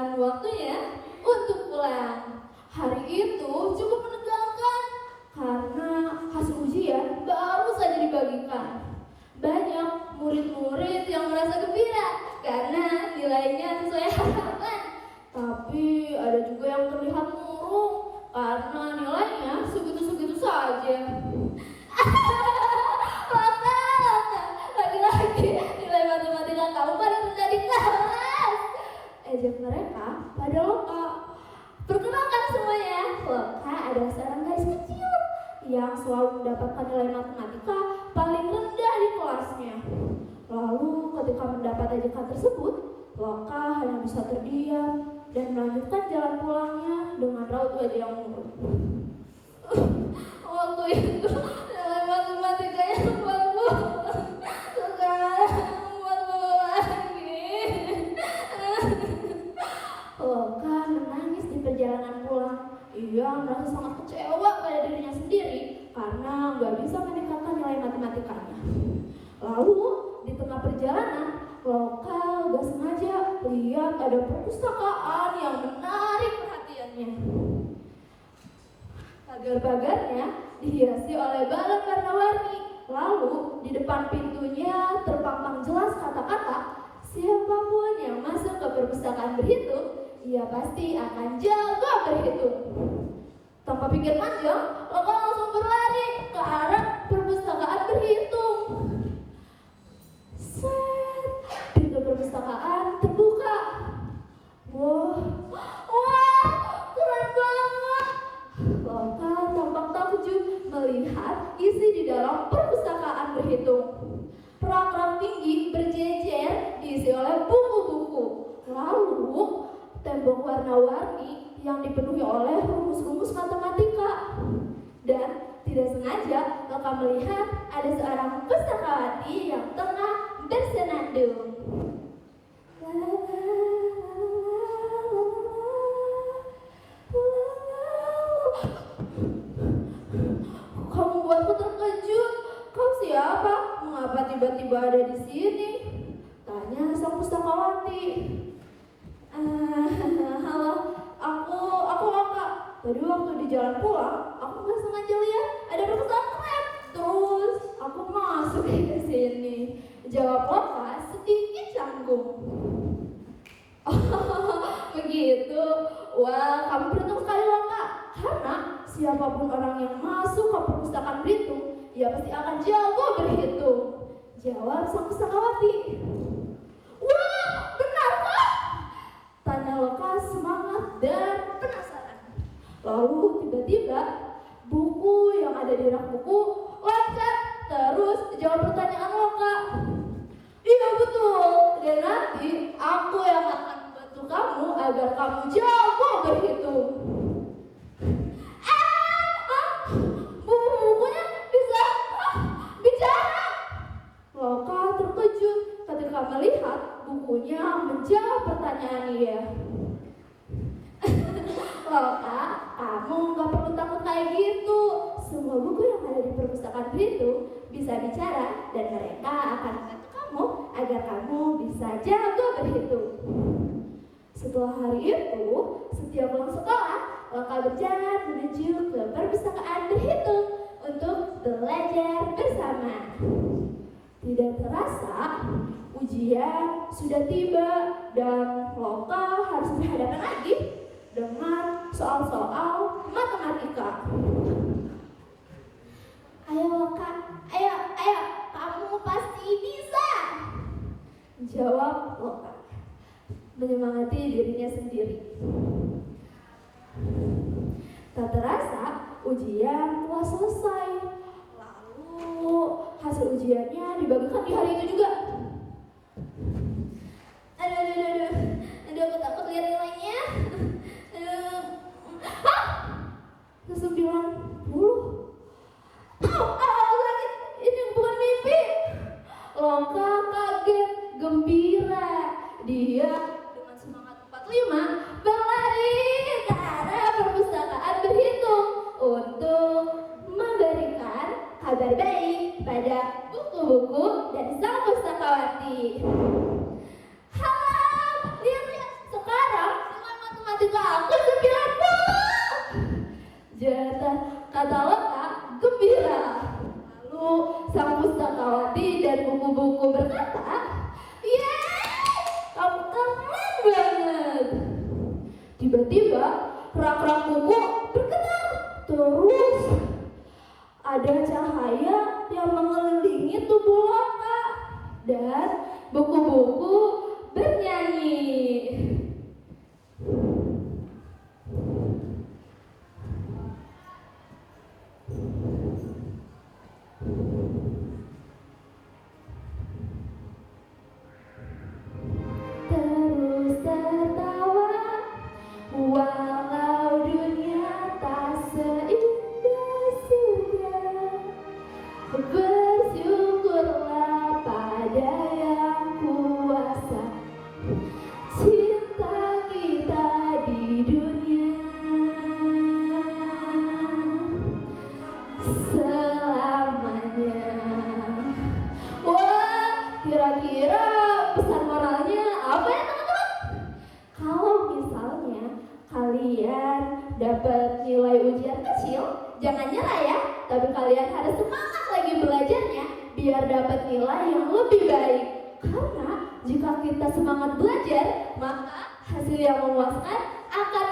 Dan waktunya untuk pulang. Hari itu cukup menegangkan karena hasil ujian baru saja dibagikan. Banyak murid-murid yang merasa gembira karena nilainya sesuai harapan. Tapi ada juga yang terlihat murung karena nilainya segitu-segitu saja. Laka, lagi-lagi nilai matematika kamu paling rendah di kelas. Ejek mereka pada Loka. Perkenalkan semuanya, Loka adalah seorang gadis kecil yang selalu mendapatkan nilai matematika paling rendah di kelasnya. Lalu ketika mendapat ejekan tersebut, Loka hanya bisa terdiam dan melanjutkan jalan pulangnya dengan raut wajah yang murung. Waktu itu nilai matematikanya 40, sekarang 40 lagi. Loka menangis di perjalanan pulang. Ia merasa sangat kecewa pada dirinya sendiri karena gak bisa meningkatkan nilai matematikanya. Lalu di tengah perjalanan, Loka gak sengaja lihat ada perpustakaan yang menarik perhatiannya. Pagar-pagarnya dihiasi oleh balon warna-warni. Lalu di depan pintunya terpampang jelas kata-kata, siapapun yang masuk ke perpustakaan berhitung, ia pasti akan jago berhitung. Tanpa pikir panjang, Loka langsung berlari ke arah perpustakaan berhitung. Set, pintu perpustakaan terbuka. Wah, keren banget. Loka tampak takjub melihat isi di dalam perpustakaan berhitung. Rak-rak tinggi berjejer diisi oleh buku-buku. Lalu tembok warna-warni yang dipenuhi oleh rumus-rumus matematika. Dan tidak sengaja Loka melihat ada seorang pustakawati yang tengah bersenandung. Kamu buatku terkejut. Kau siapa? Mengapa tiba-tiba ada di sini? Tanya sang pustakawati. Halo, aku Loka. Tadi waktu di jalan pulang, aku nggak sengaja lihat ada perpustakaan keren. Terus aku masuk ke sini. Jawab Loka sedikit canggung. Oh, begitu. Wah, kamu beruntung sekali Loka. Karena siapapun orang yang masuk ke perpustakaan berhitung, ia pasti akan jago berhitung. Jawab sang pustakawati. Wah, benarkah? Tanya Loka semangat dan penasaran. Lalu tiba-tiba buku yang ada di rak buku loncat terus jawab pertanyaan Loka. Iya betul, dan nanti aku yang akan membantu kamu agar kamu jago berhitung. Bukunya bisa bicara. Loka terkejut ketika melihat bukunya menjawab pertanyaan dia. Loka, kamu gak perlu takut kayak gitu. Semua buku yang ada di perpustakaan berhitung bisa bicara dan mereka akan membantu kamu agar kamu bisa jago berhitung. Setelah hari itu, setiap pulang sekolah, Loka berjalan menuju ke perpustakaan berhitung untuk belajar bersama. Tidak terasa, ujian sudah tiba dan Loka harus berhadapan lagi dengan soal-soal matematika. Ayo Loka, ayo, kamu pasti bisa. Jawab Loka, menyemangati dirinya sendiri. Tak terasa, ujian telah selesai. Lalu hasil ujiannya dibagikan di hari itu juga. Aduh, aku takut lihat nilainya. Hah? 90. Sakit. Ini bukan mimpi. Loka kaget, gembira. Dia dengan semangat 45 berlari ke arah perpustakaan berhitung untuk memberikan kabar baik pada buku-buku dan sang pustakawati. Halo, lihat sekarang pustakawati dan buku-buku berkata, "Yeay, kamu keren banget." Tiba-tiba rak-rak buku bergetar. Terus ada cahaya yang mengelilingi tubuh Loka dan buku-buku bernyanyi. Terus tertawa walau dunia tak seindah surga. Bersyukurlah pada yang kuasa cinta kita di dunia selamanya. Wah, kira-kira pesan moralnya apa ya teman-teman? Kalau misalnya kalian dapat nilai ujian kecil, jangan nyerah ya, tapi kalian harus semangat lagi belajarnya biar dapat nilai yang lebih baik. Karena jika kita semangat belajar, maka hasil yang memuaskan akan